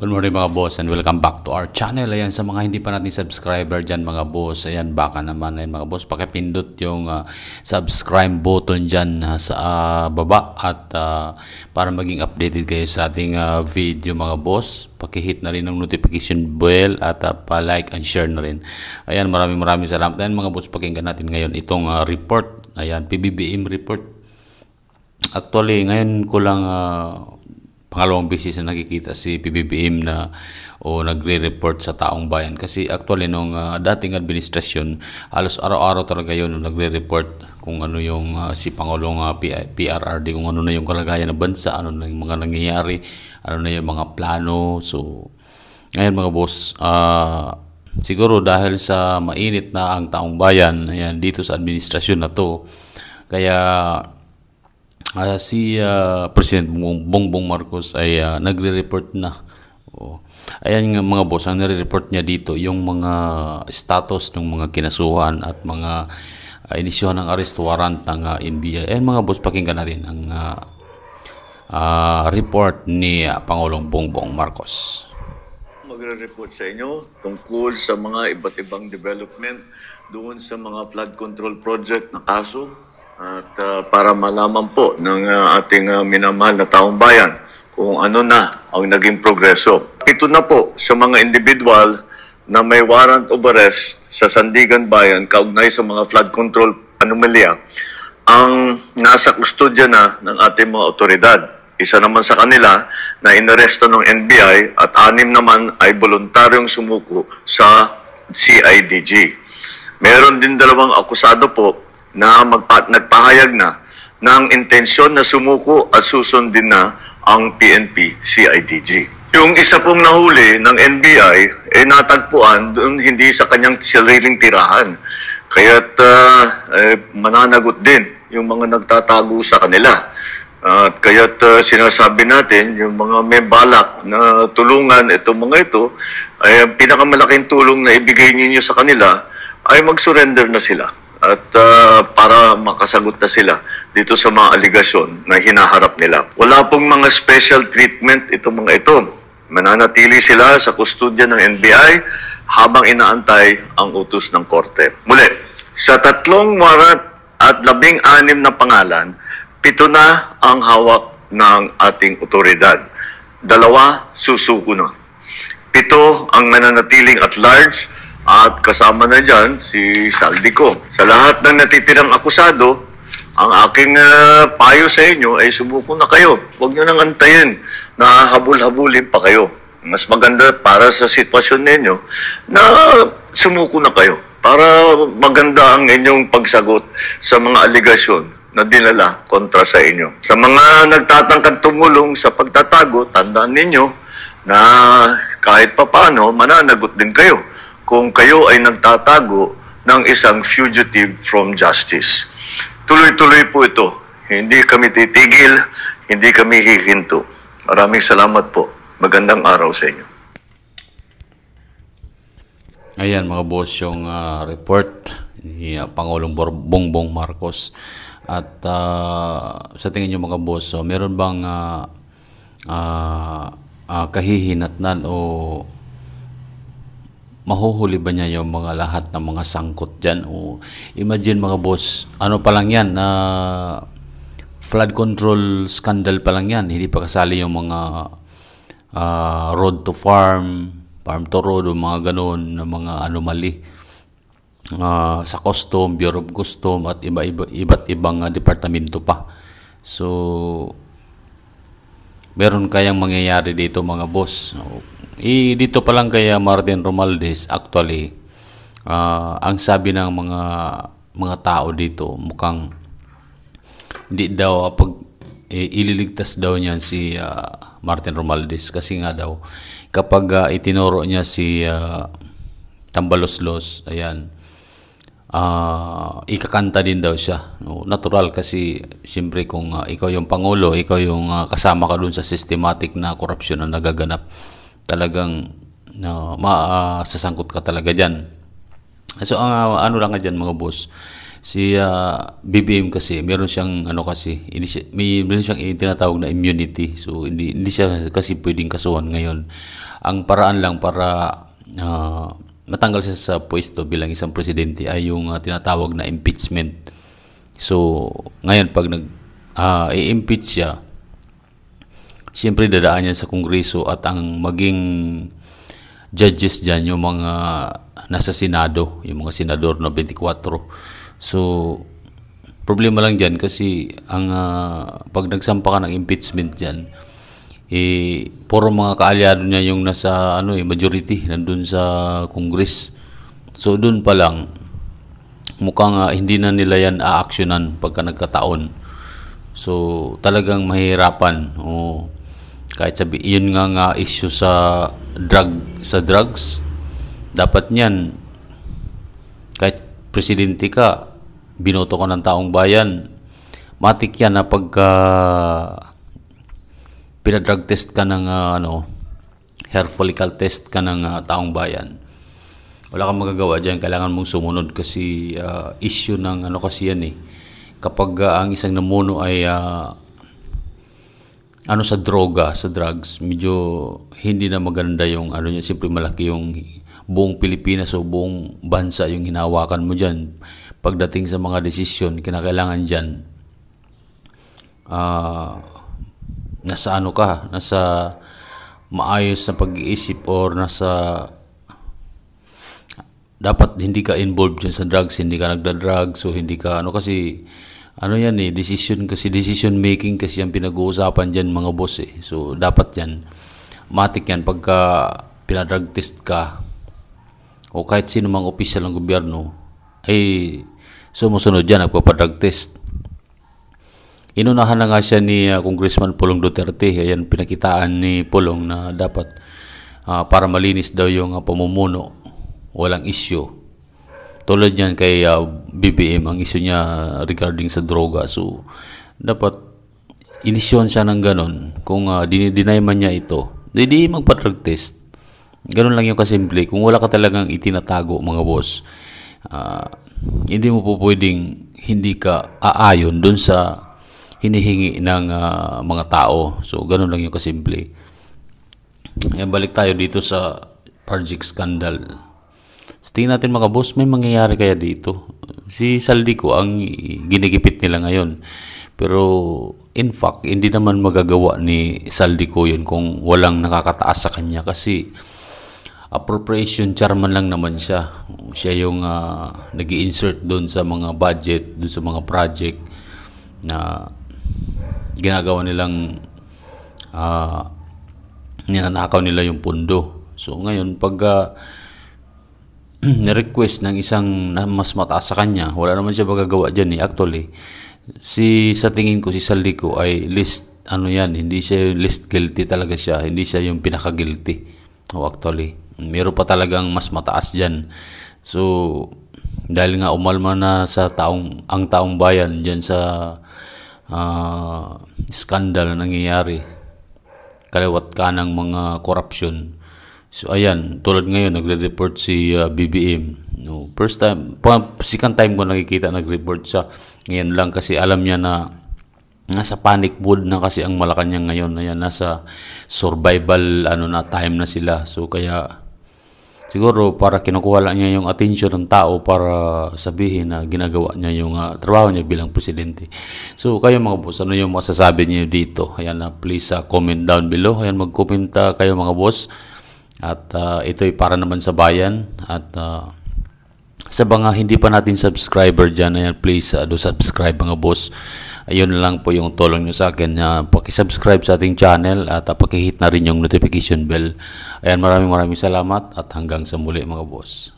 Good morning mga boss and welcome back to our channel. Ayan, sa mga hindi pa natin subscriber dyan mga boss, ayan, baka naman ayan mga boss, pakipindot yung subscribe button dyan sa baba at para maging updated kayo sa ating video mga boss. Pakihit na rin ng notification bell at pa-like and share na rin. Ayan, maraming salamat. Ayan mga boss, pakinggan natin ngayon itong report. Ayan, PBBM report. Actually, ngayon ko lang pangalawang beses na nakikita si PBBM na nagre-report sa taong bayan. Kasi actually nung dating administrasyon, halos araw-araw talaga yun nagre-report kung ano yung si Pangulong PRRD, kung ano na yung kalagayan ng bansa, ano na yung mga nangyayari, ano na yung mga plano. So, ngayon mga boss, siguro dahil sa mainit na ang taong bayan, ayan, dito sa administrasyon na to, kaya si President Bongbong Marcos ay nagre-report na. Ayan nga mga boss, ang nare-report niya dito yung mga status ng mga kinasuhan at mga inisyuhan ng arrest warrant ng NBI. Ayan mga boss, pakinggan natin ang report ni Pangulong Bongbong Marcos. Magre-report sa inyo tungkol sa mga iba't ibang development doon sa mga flood control project na kaso. At para malaman po ng ating minamahal na taong bayan kung ano na ang naging progreso. Ito na po sa mga individual na may warrant of arrest sa Sandigan Bayan kaugnay sa mga flood control anomalya ang nasa kustodya na ng ating mga otoridad. Isa naman sa kanila na inaresto ng NBI at 6 naman ay voluntaryong sumuko sa CIDG. Meron din 2 akusado po na nagpahayag na ng intensyon na sumuko at susundin na ang PNP CIDG. Yung isa pong nahuli ng NBI ay natagpuan doon hindi sa kanyang sariling tirahan. Kaya't mananagot din yung mga nagtatago sa kanila. At kaya't sinasabi natin yung mga may balak na tulungan itong mga ito ay ang pinakamalaking tulong na ibigay ninyo sa kanila ay mag-surrender na sila. At para makasagot na sila dito sa mga aligasyon na hinaharap nila. Wala pong mga special treatment itong mga ito. Mananatili sila sa kustodya ng NBI habang inaantay ang utos ng korte. Muli, sa 3 warrant at 16 na pangalan, 7 na ang hawak ng ating otoridad. 2 susuko na. 7 ang mananatiling at large. At kasama na dyan si Saldico. Sa lahat ng natitirang akusado, ang aking payo sa inyo ay sumuko na kayo. Huwag nyo nang antayin na habul-habulin pa kayo. Mas maganda para sa sitwasyon ninyo na sumuko na kayo para maganda ang inyong pagsagot sa mga aligasyon na dinala kontra sa inyo. Sa mga nagtatangkang tumulong sa pagtatago, tandaan ninyo na kahit papano mananagot din kayo kung kayo ay nagtatago ng isang fugitive from justice. Tuloy-tuloy po ito. Hindi kami titigil, hindi kami hihinto. Maraming salamat po. Magandang araw sa inyo. Ayan mga boss, yung report ni Pangulong Bongbong Marcos. At sa tingin nyo mga boss, meron bang kahihinatnan o mahuhuli ba niya yung mga lahat ng mga sangkot dyan? O imagine mga boss, ano pa lang yan, flood control scandal pa lang yan, hindi pa kasali yung mga road to farm, farm to road, o mga ganun na mga anomaly sa custom, Bureau of Custom at iba't ibang departamento pa. So meron kayang mangyayari dito mga boss. Dito pa lang kaya Martin Romualdez, actually, ang sabi ng mga tao dito, mukhang hindi daw, ililigtas daw niyan si Martin Romualdez kasi nga daw, kapag itinuro niya si Tambaloslos, ayan, ikakanta din daw siya. Natural kasi, siyempre kung ikaw yung Pangulo, ikaw yung kasama ka dun sa systematic na korupsyon na nagaganap, talagang masasangkot ka talaga dyan. So ano lang nga dyan mga boss, Si BBM kasi meron siyang ano kasi, meron siyang tinatawag na immunity. So hindi siya kasi pwedeng kasuhan ngayon. Ang paraan lang para matanggal siya sa pwesto bilang isang presidente ay yung tinatawag na impeachment. So ngayon pag i-impeach siya, siyempre dadaan niya sa Kongreso at ang maging judges dyan yung mga nasa Senado, yung mga senador na 24. So, problema lang dyan kasi ang pag nagsampa ka ng impeachment dyan, puro mga kaalyado niya yung nasa majority nandun sa Congress. So, dun pa lang, mukhang hindi na nila yan aaksyonan pagka nagkataon. So, talagang mahirapan. Kahit sabi, yun nga issue sa drugs, dapat niyan, kahit presidente ka, binoto ko ng taong bayan, matik yan na pagka pinadrug test ka ng hair follicle test ka ng taong bayan, wala kang magagawa dyan, kailangan mong sumunod kasi issue ng kasi yan kapag ang isang namuno ay sa droga, sa drugs, medyo hindi na maganda yung niya, siyempre malaki yung buong Pilipinas o buong bansa yung hinawakan mo dyan. Pagdating sa mga desisyon, kinakailangan dyan, nasa nasa maayos na pag-iisip or dapat hindi ka involved dyan sa drugs, hindi ka nagda-drugs, so hindi ka, kasi, decision making kasi ang pinag-uusapan dyan mga boss So, dapat yan, matik yan, pagka pinadrug test ka, o kahit sino mang opisyal ng gobyerno, ay sumusunod dyan, nagpapadrug test. Inunahan na nga siya ni Congressman Pulong Duterte. Ayan, pinakitaan ni Pulong na dapat para malinis daw yung pamumuno, walang issue. Tulad yan kay BBM, ang issue niya regarding sa droga. So, dapat inisyon siya ng ganon. Kung dinay man niya ito, hindi magpa-drug test. Ganon lang yung kasimple. Kung wala ka talagang itinatago, mga boss, hindi mo po pwedeng hindi ka aayon dun sa hinihingi ng mga tao. So, ganon lang yung kasimple. Ayan, balik tayo dito sa Parjik scandal. Tingnan natin mga boss, may mangyayari kaya dito? Si Saldico ang ginigipit nila ngayon. Pero in fact, hindi naman magagawa ni Saldico yun kung walang nakakataas sa kanya kasi appropriation chairman lang naman siya. Siya yung nag-i-insert doon sa mga budget, doon sa mga project na ginagawa nilang ninanakaw nila yung pundo. So ngayon, pag ni-request ng isang na mas mataas sa kanya, wala naman siya magagawa dyan actually. Sa tingin ko, si Saldico ay hindi siya list guilty talaga siya. Hindi siya yung pinaka-guilty. Actually. Meron pa talagang mas mataas dyan. So, dahil nga umalma na ang taong bayan dyan sa scandal na nangyayari, kaliwat ka ng mga korupsyon. So, ayan, tulad ngayon, nagre-report si BBM. Second time ko nakikita nag-report siya. Ngayon lang kasi alam niya na nasa panic mode na kasi ang Malacanang ngayon. Ayan, nasa survival time na sila. So, kaya siguro para kinukuha lang niya yung attention ng tao para sabihin na ginagawa niya yung trabaho niya bilang presidente. So, kayo mga boss, ano yung masasabi niyo dito? Ayan, please comment down below. Ayan, mag-comment kayo mga boss. At ito ay para naman sa bayan. At sa mga hindi pa natin subscriber dyan, ayan, please subscribe mga boss. Ayun lang po yung tulong nyo sa akin. Pakisubscribe sa ating channel at pakihit na rin yung notification bell. Ayan, maraming salamat at hanggang sa muli mga boss.